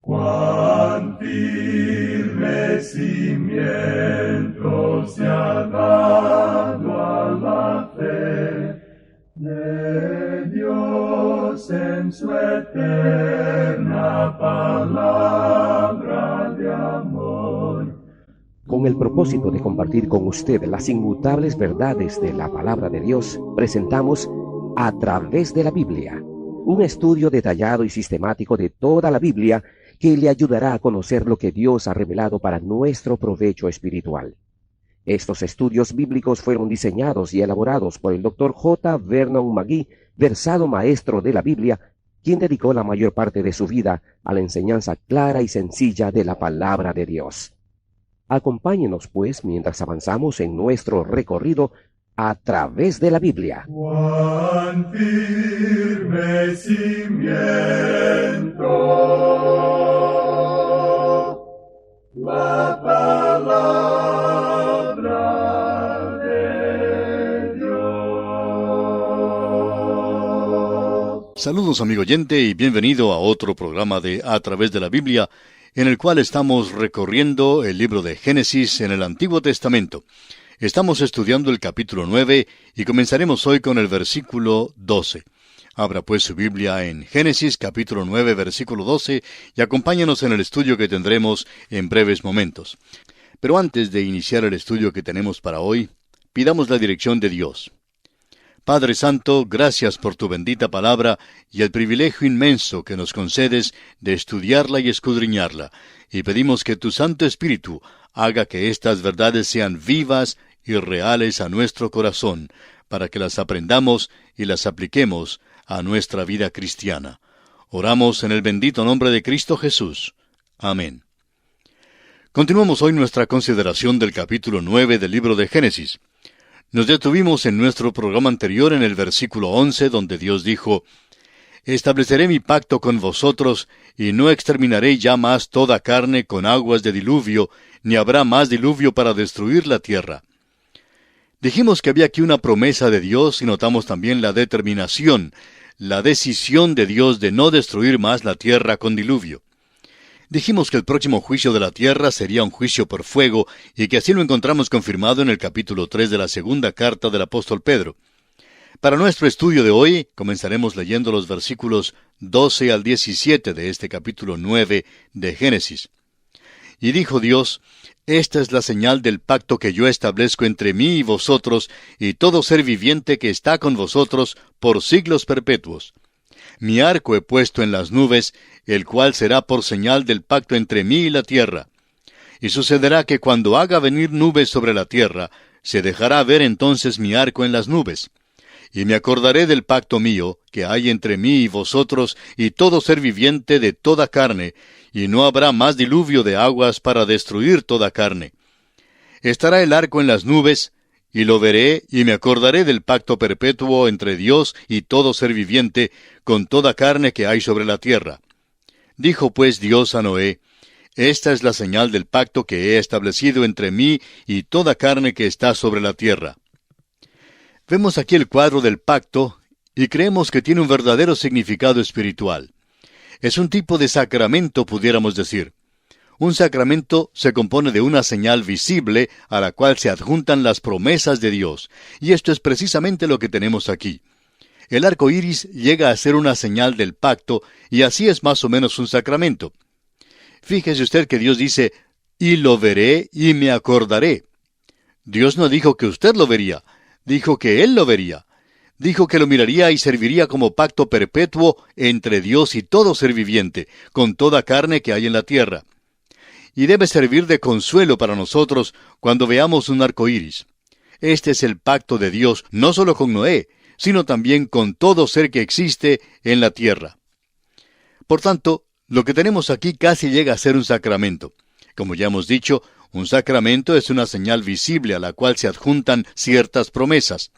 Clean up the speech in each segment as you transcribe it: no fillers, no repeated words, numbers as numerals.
Cuán firme cimiento se ha dado a la fe de Dios en su eterna palabra de amor. Con el propósito de compartir con usted las inmutables verdades de la palabra de Dios, presentamos A Través de la Biblia, un estudio detallado y sistemático de toda la Biblia que le ayudará a conocer lo que Dios ha revelado para nuestro provecho espiritual. Estos estudios bíblicos fueron diseñados y elaborados por el Dr. J. Vernon McGee, versado maestro de la Biblia, quien dedicó la mayor parte de su vida a la enseñanza clara y sencilla de la palabra de Dios. Acompáñenos, pues, mientras avanzamos en nuestro recorrido a través de la Biblia. Cuán firme cimiento la palabra de Dios. Saludos, amigo oyente, y bienvenido a otro programa de A Través de la Biblia, en el cual estamos recorriendo el libro de Génesis en el Antiguo Testamento. Estamos estudiando el capítulo 9 y comenzaremos hoy con el versículo 12. Abra pues su Biblia en Génesis capítulo 9, versículo 12, y acompáñanos en el estudio que tendremos en breves momentos. Pero antes de iniciar el estudio que tenemos para hoy, pidamos la dirección de Dios. Padre Santo, gracias por tu bendita palabra y el privilegio inmenso que nos concedes de estudiarla y escudriñarla, y pedimos que tu Santo Espíritu haga que estas verdades sean vivas y reales a nuestro corazón, para que las aprendamos y las apliquemos a nuestra vida cristiana. Oramos en el bendito nombre de Cristo Jesús. Amén. Continuamos hoy nuestra consideración del capítulo 9 del libro de Génesis. Nos detuvimos en nuestro programa anterior en el versículo 11, donde Dios dijo: «Estableceré mi pacto con vosotros, y no exterminaré ya más toda carne con aguas de diluvio, ni habrá más diluvio para destruir la tierra». Dijimos que había aquí una promesa de Dios y notamos también la determinación, la decisión de Dios de no destruir más la tierra con diluvio. Dijimos que el próximo juicio de la tierra sería un juicio por fuego, y que así lo encontramos confirmado en el capítulo 3 de la segunda carta del apóstol Pedro. Para nuestro estudio de hoy, comenzaremos leyendo los versículos 12 al 17 de este capítulo 9 de Génesis. «Y dijo Dios: Esta es la señal del pacto que yo establezco entre mí y vosotros, y todo ser viviente que está con vosotros por siglos perpetuos. Mi arco he puesto en las nubes, el cual será por señal del pacto entre mí y la tierra. Y sucederá que cuando haga venir nubes sobre la tierra, se dejará ver entonces mi arco en las nubes. Y me acordaré del pacto mío, que hay entre mí y vosotros y todo ser viviente de toda carne, y no habrá más diluvio de aguas para destruir toda carne. Estará el arco en las nubes, y lo veré, y me acordaré del pacto perpetuo entre Dios y todo ser viviente, con toda carne que hay sobre la tierra. Dijo pues Dios a Noé: Esta es la señal del pacto que he establecido entre mí y toda carne que está sobre la tierra». Vemos aquí el cuadro del pacto, y creemos que tiene un verdadero significado espiritual. Es un tipo de sacramento, pudiéramos decir. Un sacramento se compone de una señal visible a la cual se adjuntan las promesas de Dios, y esto es precisamente lo que tenemos aquí. El arco iris llega a ser una señal del pacto, y así es más o menos un sacramento. Fíjese usted que Dios dice: «Y lo veré y me acordaré». Dios no dijo que usted lo vería, dijo que Él lo vería. Dijo que lo miraría y serviría como pacto perpetuo entre Dios y todo ser viviente, con toda carne que hay en la tierra. Y debe servir de consuelo para nosotros cuando veamos un arco iris. Este es el pacto de Dios, no solo con Noé, sino también con todo ser que existe en la tierra. Por tanto, lo que tenemos aquí casi llega a ser un sacramento. Como ya hemos dicho, un sacramento es una señal visible a la cual se adjuntan ciertas promesas.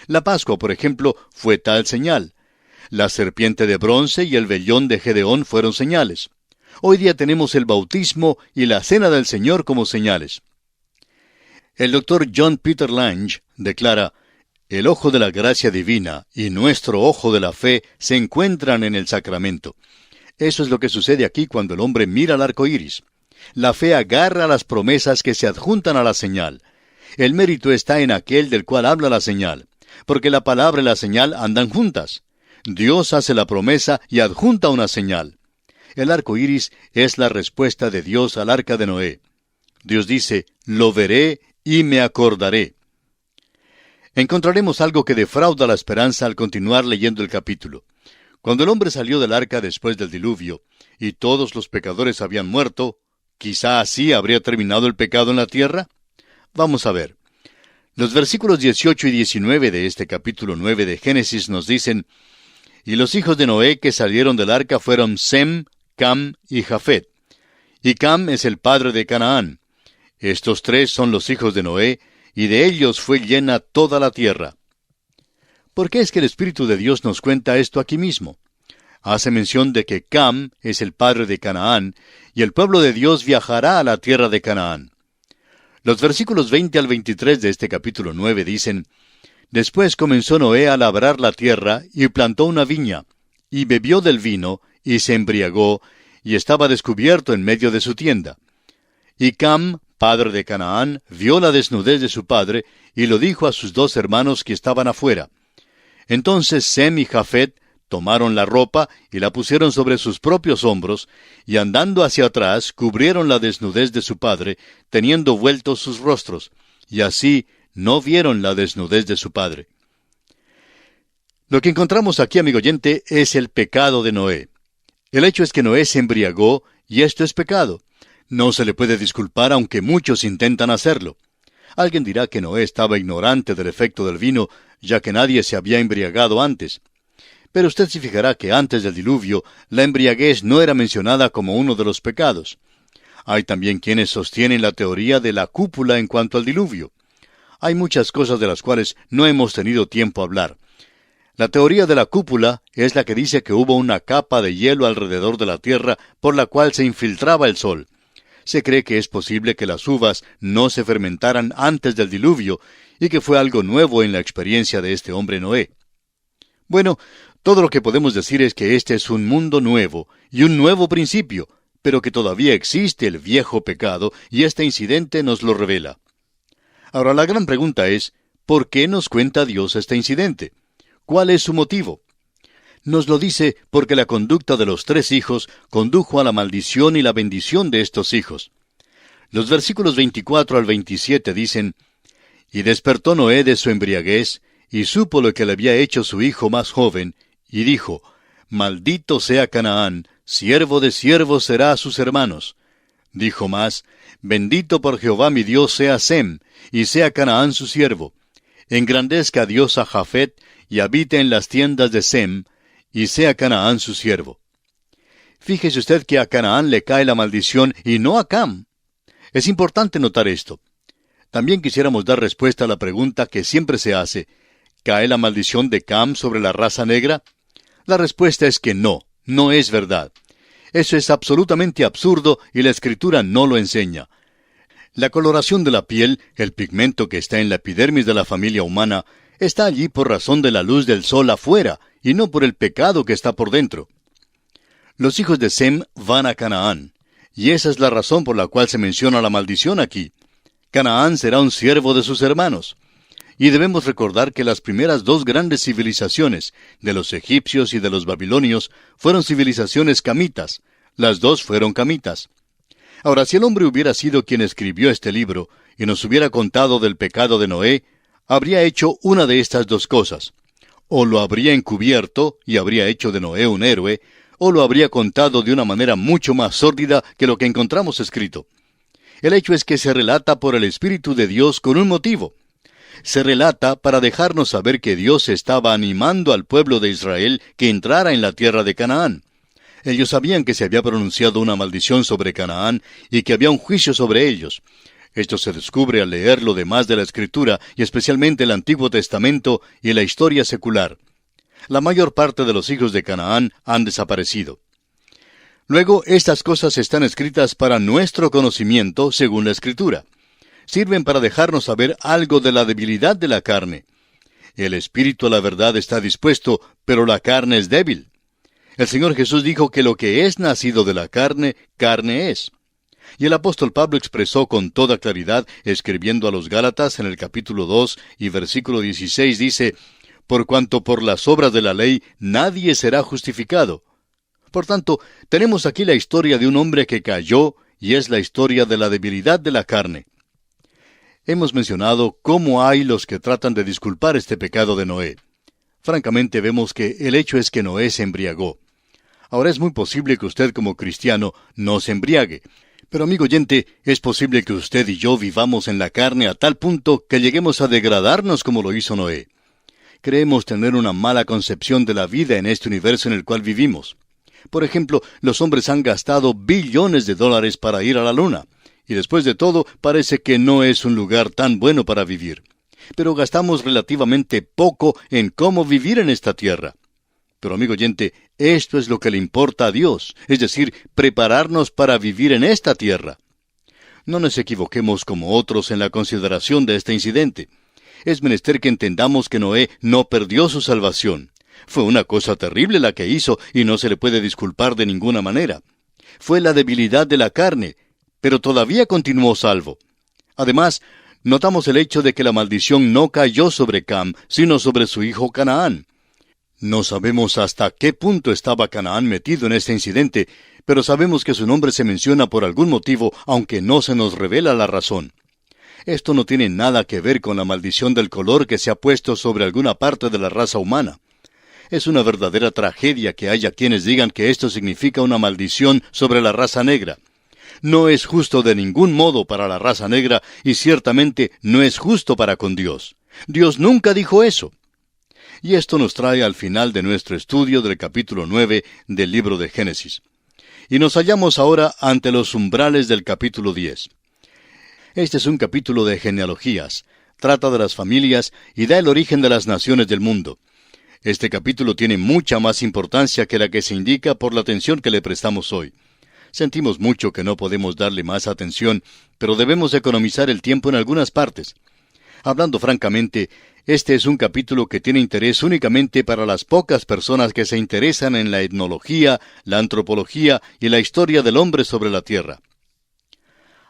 La Pascua, por ejemplo, fue tal señal. La serpiente de bronce y el vellón de Gedeón fueron señales. Hoy día tenemos el bautismo y la cena del Señor como señales. El doctor John Peter Lange declara: «El ojo de la gracia divina y nuestro ojo de la fe se encuentran en el sacramento. Eso es lo que sucede aquí cuando el hombre mira al arco iris. La fe agarra las promesas que se adjuntan a la señal. El mérito está en aquel del cual habla la señal, porque la palabra y la señal andan juntas. Dios hace la promesa y adjunta una señal. El arco iris es la respuesta de Dios al arca de Noé. Dios dice, lo veré y me acordaré. Encontraremos algo que defrauda la esperanza al continuar leyendo el capítulo. Cuando el hombre salió del arca después del diluvio, y todos los pecadores habían muerto, ¿quizá así habría terminado el pecado en la tierra? Vamos a ver. Los versículos 18 y 19 de este capítulo 9 de Génesis nos dicen, y los hijos de Noé que salieron del arca fueron Sem, Cam y Jafet. Y Cam es el padre de Canaán. Estos tres son los hijos de Noé, y de ellos fue llena toda la tierra. ¿Por qué es que el Espíritu de Dios nos cuenta esto aquí mismo? Hace mención de que Cam es el padre de Canaán, y el pueblo de Dios viajará a la tierra de Canaán. Los versículos 20 al 23 de este capítulo 9 dicen, Después comenzó Noé a labrar la tierra, y plantó una viña, y bebió del vino, y se embriagó, y estaba descubierto en medio de su tienda. Y Cam, padre de Canaán, vio la desnudez de su padre, y lo dijo a sus dos hermanos que estaban afuera. Entonces Sem y Jafet tomaron la ropa y la pusieron sobre sus propios hombros, y andando hacia atrás cubrieron la desnudez de su padre, teniendo vueltos sus rostros, y así no vieron la desnudez de su padre. Lo que encontramos aquí, amigo oyente, es el pecado de Noé. El hecho es que Noé se embriagó, y esto es pecado. No se le puede disculpar aunque muchos intentan hacerlo. Alguien dirá que Noé estaba ignorante del efecto del vino, ya que nadie se había embriagado antes. Pero usted se fijará que antes del diluvio, la embriaguez no era mencionada como uno de los pecados. Hay también quienes sostienen la teoría de la cúpula en cuanto al diluvio. Hay muchas cosas de las cuales no hemos tenido tiempo a hablar. La teoría de la cúpula es la que dice que hubo una capa de hielo alrededor de la tierra por la cual se infiltraba el sol. Se cree que es posible que las uvas no se fermentaran antes del diluvio y que fue algo nuevo en la experiencia de este hombre Noé. Bueno, todo lo que podemos decir es que este es un mundo nuevo y un nuevo principio, pero que todavía existe el viejo pecado y este incidente nos lo revela. Ahora la gran pregunta es, ¿por qué nos cuenta Dios este incidente? ¿Cuál es su motivo? Nos lo dice porque la conducta de los tres hijos condujo a la maldición y la bendición de estos hijos. Los versículos 24 al 27 dicen, Y despertó Noé de su embriaguez, y supo lo que le había hecho su hijo más joven, y dijo, Maldito sea Canaán, siervo de siervos será a sus hermanos. Dijo más, Bendito por Jehová mi Dios sea Sem, y sea Canaán su siervo. Engrandezca a Dios a Jafet, y habite en las tiendas de Sem, y sea Canaán su siervo. Fíjese usted que a Canaán le cae la maldición y no a Cam. Es importante notar esto. También quisiéramos dar respuesta a la pregunta que siempre se hace, ¿cae la maldición de Cam sobre la raza negra? La respuesta es que no, no es verdad. Eso es absolutamente absurdo y la Escritura no lo enseña. La coloración de la piel, el pigmento que está en la epidermis de la familia humana, está allí por razón de la luz del sol afuera, y no por el pecado que está por dentro. Los hijos de Sem van a Canaán, y esa es la razón por la cual se menciona la maldición aquí. Canaán será un siervo de sus hermanos. Y debemos recordar que las primeras dos grandes civilizaciones, de los egipcios y de los babilonios, fueron civilizaciones camitas. Las dos fueron camitas. Ahora, si el hombre hubiera sido quien escribió este libro, y nos hubiera contado del pecado de Noé, habría hecho una de estas dos cosas. O lo habría encubierto, y habría hecho de Noé un héroe, o lo habría contado de una manera mucho más sórdida que lo que encontramos escrito. El hecho es que se relata por el Espíritu de Dios con un motivo. Se relata para dejarnos saber que Dios estaba animando al pueblo de Israel que entrara en la tierra de Canaán. Ellos sabían que se había pronunciado una maldición sobre Canaán y que había un juicio sobre ellos. Esto se descubre al leer lo demás de la Escritura, y especialmente el Antiguo Testamento y la historia secular. La mayor parte de los hijos de Canaán han desaparecido. Luego, estas cosas están escritas para nuestro conocimiento según la Escritura. Sirven para dejarnos saber algo de la debilidad de la carne. El espíritu a la verdad está dispuesto, pero la carne es débil. El Señor Jesús dijo que lo que es nacido de la carne, carne es. Y el apóstol Pablo expresó con toda claridad, escribiendo a los Gálatas en el capítulo 2 y versículo 16, dice, por cuanto por las obras de la ley nadie será justificado. Por tanto, tenemos aquí la historia de un hombre que cayó, y es la historia de la debilidad de la carne. Hemos mencionado cómo hay los que tratan de disculpar este pecado de Noé. Francamente vemos que el hecho es que Noé se embriagó. Ahora es muy posible que usted como cristiano no se embriague. Pero amigo oyente, es posible que usted y yo vivamos en la carne a tal punto que lleguemos a degradarnos como lo hizo Noé. Creemos tener una mala concepción de la vida en este universo en el cual vivimos. Por ejemplo, los hombres han gastado billones de dólares para ir a la luna. Y después de todo, parece que no es un lugar tan bueno para vivir. Pero gastamos relativamente poco en cómo vivir en esta tierra. Pero amigo oyente, esto es lo que le importa a Dios, es decir, prepararnos para vivir en esta tierra. No nos equivoquemos como otros en la consideración de este incidente. Es menester que entendamos que Noé no perdió su salvación. Fue una cosa terrible la que hizo y no se le puede disculpar de ninguna manera. Fue la debilidad de la carne, pero todavía continuó salvo. Además, notamos el hecho de que la maldición no cayó sobre Cam, sino sobre su hijo Canaán. No sabemos hasta qué punto estaba Canaán metido en este incidente, pero sabemos que su nombre se menciona por algún motivo, aunque no se nos revela la razón. Esto no tiene nada que ver con la maldición del color que se ha puesto sobre alguna parte de la raza humana. Es una verdadera tragedia que haya quienes digan que esto significa una maldición sobre la raza negra. No es justo de ningún modo para la raza negra y ciertamente no es justo para con Dios. Dios nunca dijo eso. Y esto nos trae al final de nuestro estudio del capítulo 9 del libro de Génesis. Y nos hallamos ahora ante los umbrales del capítulo 10. Este es un capítulo de genealogías, trata de las familias y da el origen de las naciones del mundo. Este capítulo tiene mucha más importancia que la que se indica por la atención que le prestamos hoy. Sentimos mucho que no podemos darle más atención, pero debemos economizar el tiempo en algunas partes. Hablando francamente, este es un capítulo que tiene interés únicamente para las pocas personas que se interesan en la etnología, la antropología y la historia del hombre sobre la tierra.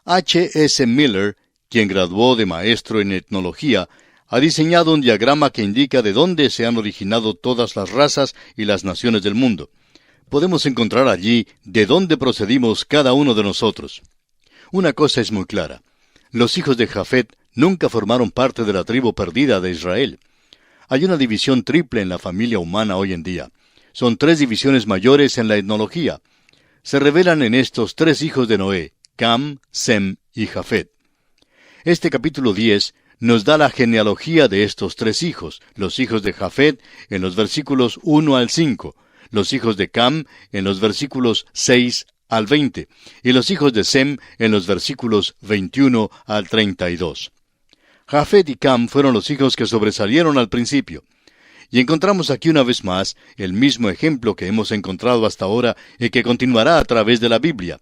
H. S. Miller, quien graduó de maestro en etnología, ha diseñado un diagrama que indica de dónde se han originado todas las razas y las naciones del mundo. Podemos encontrar allí de dónde procedimos cada uno de nosotros. Una cosa es muy clara. Los hijos de Jafet nunca formaron parte de la tribu perdida de Israel. Hay una división triple en la familia humana hoy en día. Son 3 divisiones mayores en la etnología. Se revelan en estos 3 hijos de Noé, Cam, Sem y Jafet. Este capítulo 10 nos da la genealogía de estos 3 hijos, los hijos de Jafet en los versículos 1 al 5, los hijos de Cam en los versículos 6 al 20, y los hijos de Sem en los versículos 21 al 32. Jafet y Cam fueron los hijos que sobresalieron al principio. Y encontramos aquí una vez más el mismo ejemplo que hemos encontrado hasta ahora y que continuará a través de la Biblia.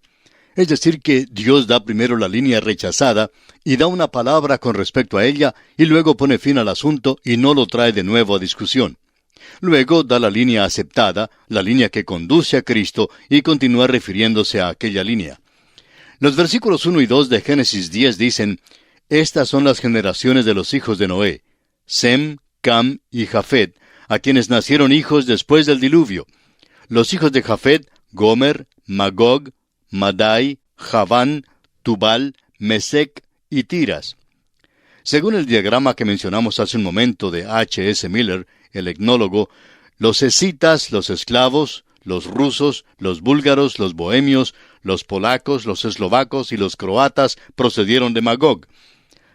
Es decir, que Dios da primero la línea rechazada y da una palabra con respecto a ella y luego pone fin al asunto y no lo trae de nuevo a discusión. Luego da la línea aceptada, la línea que conduce a Cristo y continúa refiriéndose a aquella línea. Los versículos 1 y 2 de Génesis 10 dicen, estas son las generaciones de los hijos de Noé, Sem, Cam y Jafet, a quienes nacieron hijos después del diluvio. Los hijos de Jafet, Gomer, Magog, Madai, Javán, Tubal, Mesec y Tiras. Según el diagrama que mencionamos hace un momento de H. S. Miller, el etnólogo, los escitas, los esclavos, los rusos, los búlgaros, los bohemios, los polacos, los eslovacos y los croatas procedieron de Magog.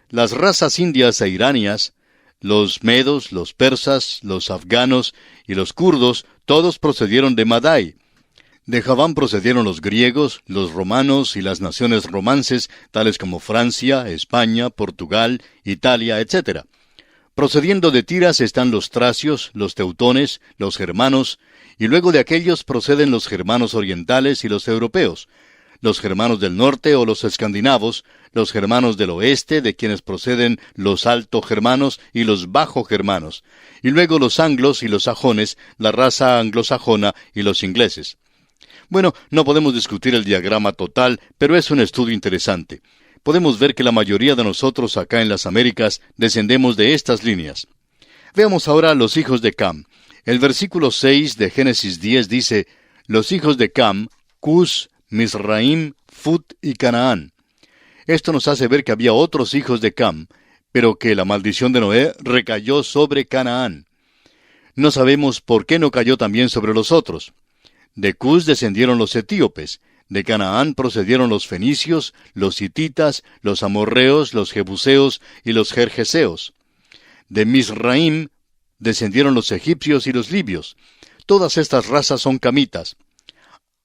Las razas indias e iranias, los medos, los persas, los afganos y los kurdos, todos procedieron de Madai. De Javán procedieron los griegos, los romanos y las naciones romances, tales como Francia, España, Portugal, Italia, etc. Procediendo de Tiras están los tracios, los teutones, los germanos, y luego de aquellos proceden los germanos orientales y los europeos. los germanos del norte o los escandinavos, los germanos del oeste, de quienes proceden los alto-germanos y los bajo-germanos, y luego los anglos y los sajones, la raza anglosajona y los ingleses. Bueno, no podemos discutir el diagrama total, pero es un estudio interesante. Podemos ver que la mayoría de nosotros acá en las Américas descendemos de estas líneas. Veamos ahora los hijos de Cam. El versículo 6 de Génesis 10 dice, los hijos de Cam, Cus, Misraim, Fut y Canaán. Esto nos hace ver que había otros hijos de Cam, pero que la maldición de Noé recayó sobre Canaán. No sabemos por qué no cayó también sobre los otros. De Cus descendieron los etíopes, de Canaán procedieron los fenicios, los hititas, los amorreos, los jebuseos y los gergeseos. De Misraim descendieron los egipcios y los libios. Todas estas razas son camitas.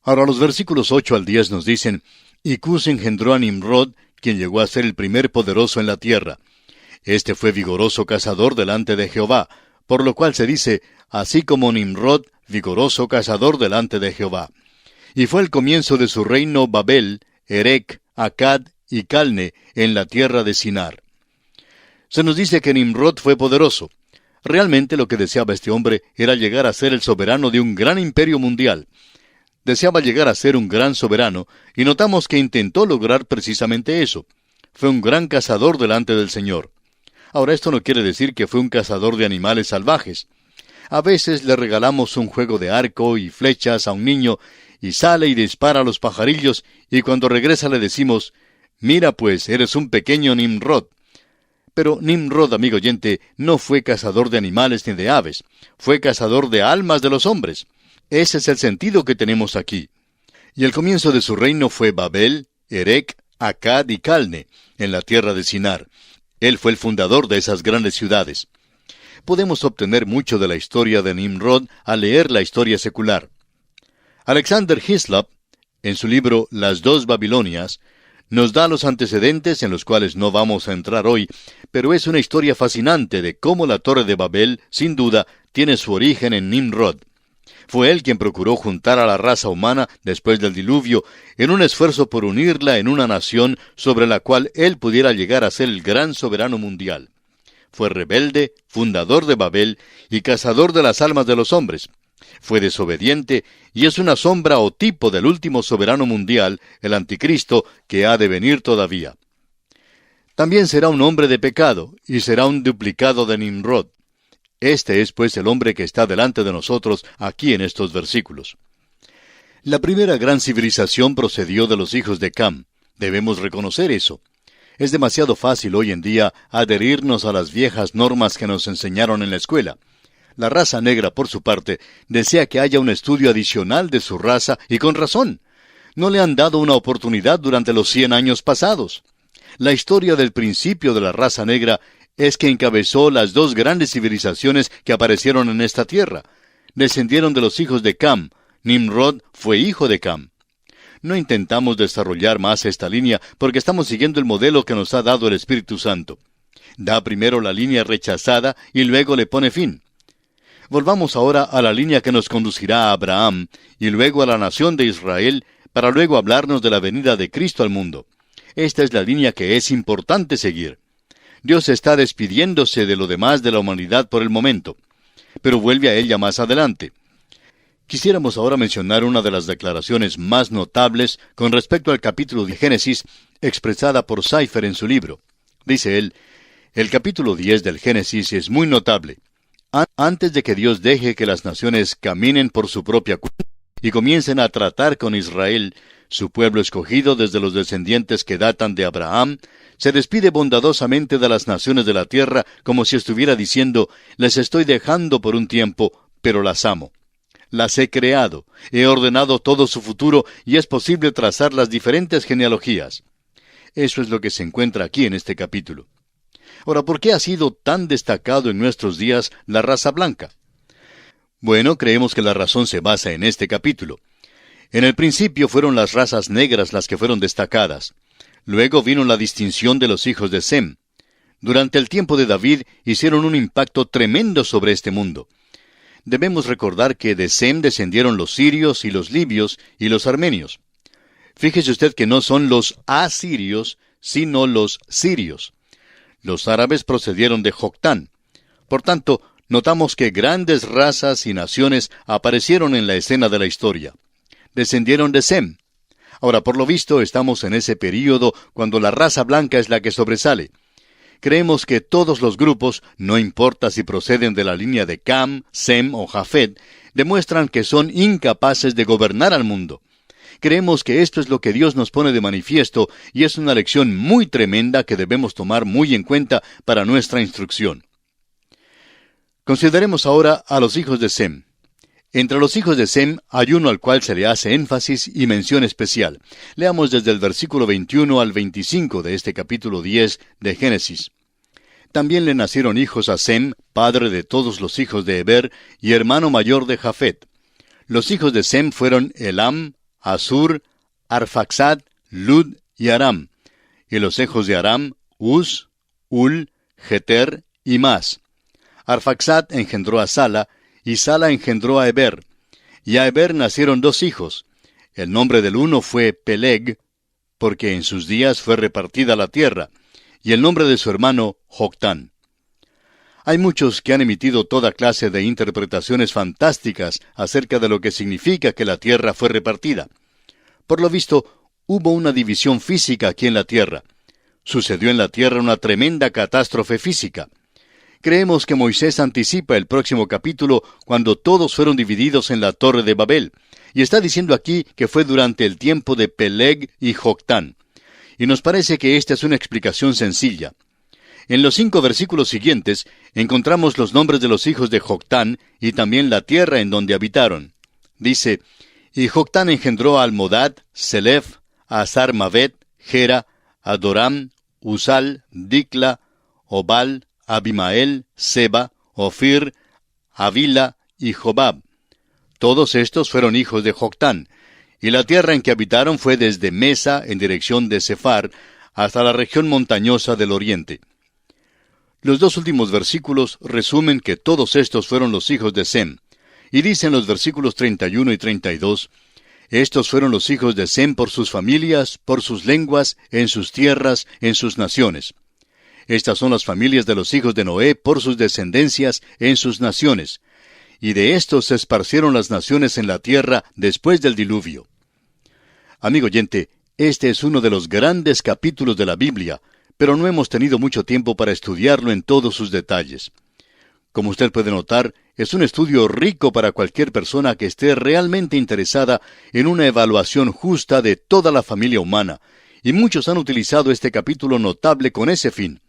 Ahora los versículos 8 al 10 nos dicen, y Cus engendró a Nimrod, quien llegó a ser el primer poderoso en la tierra. Este fue vigoroso cazador delante de Jehová, por lo cual se dice, así como Nimrod, vigoroso cazador delante de Jehová. Y fue el comienzo de su reino Babel, Erec, Acad y Calne, en la tierra de Sinar. Se nos dice que Nimrod fue poderoso. Realmente lo que deseaba este hombre era llegar a ser el soberano de un gran imperio mundial. Deseaba llegar a ser un gran soberano, y notamos que intentó lograr precisamente eso. Fue un gran cazador delante del Señor. Ahora, esto no quiere decir que fue un cazador de animales salvajes. A veces le regalamos un juego de arco y flechas a un niño, y sale y dispara a los pajarillos, y cuando regresa le decimos, mira pues, eres un pequeño Nimrod. Pero Nimrod, amigo oyente, no fue cazador de animales ni de aves, fue cazador de almas de los hombres. Ese es el sentido que tenemos aquí. Y el comienzo de su reino fue Babel, Erec, Acad y Calne, en la tierra de Sinar. Él fue el fundador de esas grandes ciudades. Podemos obtener mucho de la historia de Nimrod al leer la historia secular. Alexander Hislop, en su libro Las dos Babilonias, nos da los antecedentes en los cuales no vamos a entrar hoy, pero es una historia fascinante de cómo la Torre de Babel, sin duda, tiene su origen en Nimrod. Fue él quien procuró juntar a la raza humana después del diluvio en un esfuerzo por unirla en una nación sobre la cual él pudiera llegar a ser el gran soberano mundial. Fue rebelde, fundador de Babel y cazador de las almas de los hombres. Fue desobediente y es una sombra o tipo del último soberano mundial, el anticristo, que ha de venir todavía. También será un hombre de pecado y será un duplicado de Nimrod. Este es pues el hombre que está delante de nosotros aquí en estos versículos. La primera gran civilización procedió de los hijos de Cam. Debemos reconocer eso. Es demasiado fácil hoy en día adherirnos a las viejas normas que nos enseñaron en la escuela. La raza negra, por su parte, desea que haya un estudio adicional de su raza, y con razón. No le han dado una oportunidad durante los 100 años pasados. La historia del principio de la raza negra es que encabezó las dos grandes civilizaciones que aparecieron en esta tierra. Descendieron de los hijos de Cam. Nimrod fue hijo de Cam. No intentamos desarrollar más esta línea porque estamos siguiendo el modelo que nos ha dado el Espíritu Santo. Da primero la línea rechazada y luego le pone fin. Volvamos ahora a la línea que nos conducirá a Abraham y luego a la nación de Israel para luego hablarnos de la venida de Cristo al mundo. Esta es la línea que es importante seguir. Dios está despidiéndose de lo demás de la humanidad por el momento, pero vuelve a ella más adelante. Quisiéramos ahora mencionar una de las declaraciones más notables con respecto al capítulo de Génesis expresada por Cypher en su libro. Dice él, el capítulo 10 del Génesis es muy notable. Antes de que Dios deje que las naciones caminen por su propia cuenta y comiencen a tratar con Israel, su pueblo escogido desde los descendientes que datan de Abraham, se despide bondadosamente de las naciones de la tierra como si estuviera diciendo, les estoy dejando por un tiempo, pero las amo. Las he creado, he ordenado todo su futuro y es posible trazar las diferentes genealogías. Eso es lo que se encuentra aquí en este capítulo. Ahora, ¿por qué ha sido tan destacado en nuestros días la raza blanca? Bueno, creemos que la razón se basa en este capítulo. En el principio fueron las razas negras las que fueron destacadas. Luego vino la distinción de los hijos de Sem. Durante el tiempo de David hicieron un impacto tremendo sobre este mundo. Debemos recordar que de Sem descendieron los sirios y los libios y los armenios. Fíjese usted que no son los asirios, sino los sirios. Los árabes procedieron de Joctán. Por tanto, notamos que grandes razas y naciones aparecieron en la escena de la historia. Descendieron de Sem. Ahora, por lo visto, estamos en ese período cuando la raza blanca es la que sobresale. Creemos que todos los grupos, no importa si proceden de la línea de Cam, Sem o Jafet, demuestran que son incapaces de gobernar al mundo. Creemos que esto es lo que Dios nos pone de manifiesto y es una lección muy tremenda que debemos tomar muy en cuenta para nuestra instrucción. Consideremos ahora a los hijos de Sem. Entre los hijos de Sem hay uno al cual se le hace énfasis y mención especial. Leamos desde el versículo 21 al 25 de este capítulo 10 de Génesis. También le nacieron hijos a Sem, padre de todos los hijos de Heber y hermano mayor de Jafet. Los hijos de Sem fueron Elam, Asur, Arfaxad, Lud y Aram. Y los hijos de Aram, Uz, Ul, Geter y Mas. Arfaxad engendró a Sala, y Sala engendró a Heber. Y a Heber nacieron dos hijos. El nombre del uno fue Peleg, porque en sus días fue repartida la tierra, y el nombre de su hermano Joctán. Hay muchos que han emitido toda clase de interpretaciones fantásticas acerca de lo que significa que la tierra fue repartida. Por lo visto, hubo una división física aquí en la tierra. Sucedió en la tierra una tremenda catástrofe física. Creemos que Moisés anticipa el próximo capítulo cuando todos fueron divididos en la Torre de Babel, y está diciendo aquí que fue durante el tiempo de Peleg y Joctán. Y nos parece que esta es una explicación sencilla. En los 5 versículos siguientes encontramos los nombres de los hijos de Joctán y también la tierra en donde habitaron. Dice, y Joctán engendró a Almodad, Selef, a Asar-Mavet, Gera, Adoram, Uzal, Dicla, Obal, Abimael, Seba, Ofir, Avila y Jobab. Todos estos fueron hijos de Joctán, y la tierra en que habitaron fue desde Mesa en dirección de Sefar hasta la región montañosa del oriente. Los 2 últimos versículos resumen que todos estos fueron los hijos de Sem, y dicen los versículos 31 y 32, estos fueron los hijos de Sem por sus familias, por sus lenguas, en sus tierras, en sus naciones. Estas son las familias de los hijos de Noé por sus descendencias en sus naciones. Y de estos se esparcieron las naciones en la tierra después del diluvio. Amigo oyente, este es uno de los grandes capítulos de la Biblia, pero no hemos tenido mucho tiempo para estudiarlo en todos sus detalles. Como usted puede notar, es un estudio rico para cualquier persona que esté realmente interesada en una evaluación justa de toda la familia humana, y muchos han utilizado este capítulo notable con ese fin.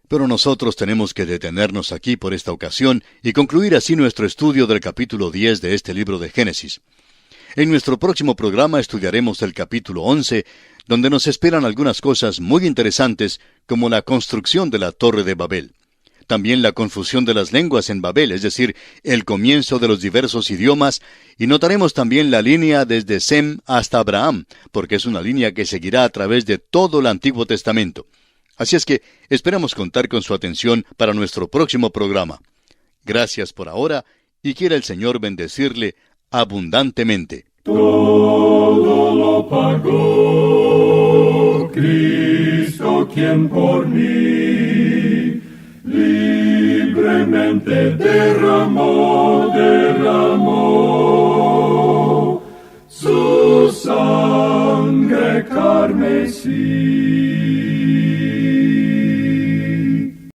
Pero nosotros tenemos que detenernos aquí por esta ocasión y concluir así nuestro estudio del capítulo 10 de este libro de Génesis. En nuestro próximo programa estudiaremos el capítulo 11, donde nos esperan algunas cosas muy interesantes, como la construcción de la Torre de Babel. También la confusión de las lenguas en Babel, es decir, el comienzo de los diversos idiomas, y notaremos también la línea desde Sem hasta Abraham, porque es una línea que seguirá a través de todo el Antiguo Testamento. Así es que esperamos contar con su atención para nuestro próximo programa. Gracias por ahora, y quiera el Señor bendecirle abundantemente. Todo lo pagó Cristo, quien por mí libremente derramó su sangre carmesí.